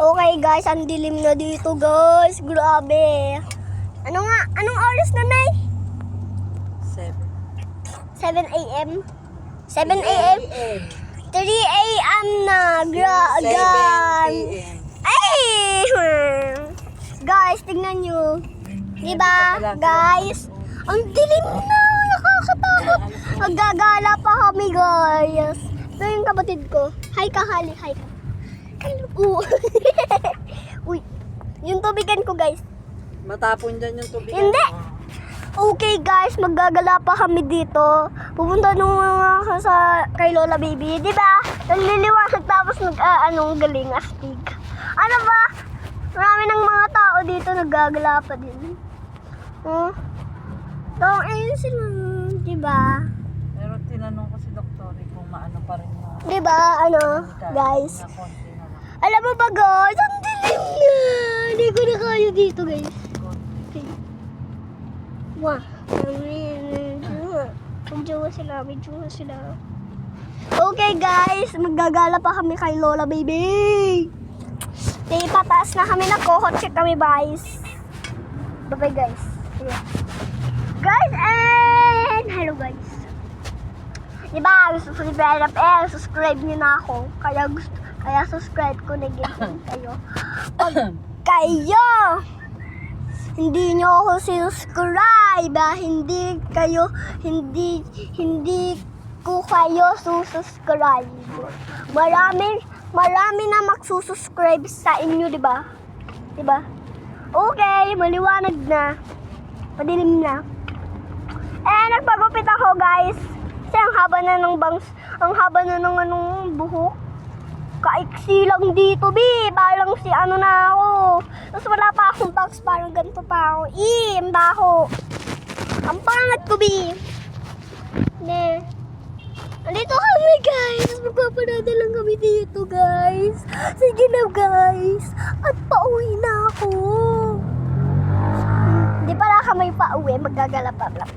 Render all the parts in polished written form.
Okay guys, ang dilim na dito guys. Grabe. Anong oras na, Nay? 7 a.m. 7 a.m. 3 a.m. na. Ay! Guys, tingnan nyo. Diba, guys? Ang dilim na. Nakakatakot. Maggagala pa kami, guys. Ito yung kapatid ko. Hi ka, Hali. Hi ka. Hello. Uy, yung tubigan ko, guys. Matapon dyan yung tubig. Hindi. Okay, guys. Maggagala pa kami dito. Pupunta nung sa kay Lola Baby. Diba? Naliliwanag tapos galing astig. Ano ba? Marami ng mga tao dito naggagala pa din. So, ayun sila. Diba? Pero tinanong ko si doktor kung maano pa rin yung... Diba? Guys? Alam mo ba guys? Ang dilim na! Hindi ko na kaya dito guys. Okay. Wah. May jowa sila. Okay guys, maggagala pa kami kay Lola Baby. Okay, pataas na kami, nagko-hot check kami guys. Bye guys. Yeah. Guys, and hello guys. Diba, gusto ko i-develop subscribe niyo na ako. Kaya subscribe ko na ganyan kayo. Pag kayo hindi nyo ako subscribe, hindi ko kayo susubscribe. Marami na magsusubscribe sa inyo, diba? Diba? Okay, maliwanag na. Madilim na. Nagpagupit ako, guys. Kasi ang haba na ng buhok. Kaiksi lang dito, bi. Parang si na ako. Tapos wala pa akong box, parang ganito pa ako. Ang baho. Ang pangat ko, bi. Ne. Andito kami, guys. Magpapanada lang kami dito, guys. Sige na, guys. At pauwi na ako. Di pala kami pauwi. Maggagalap-lap.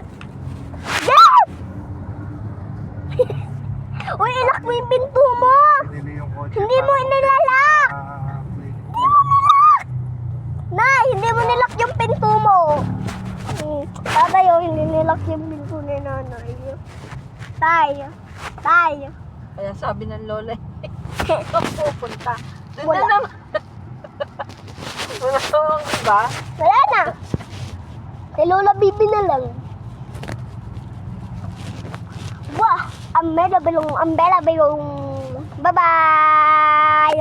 Yes! Uy, ilak mo yung pinto mo. Hindi mo inilalak. Hindi mo nilak yung pinto mo. Tatay, hindi nilak yung pinto ni nanay. Tayo. Kaya sabi ng lola, pupunta. Doon Wala. na naman. Wala namang iba. Wala na. Kay Lola Bibi na lang. Wah! Ang bela bilong. Bye-bye!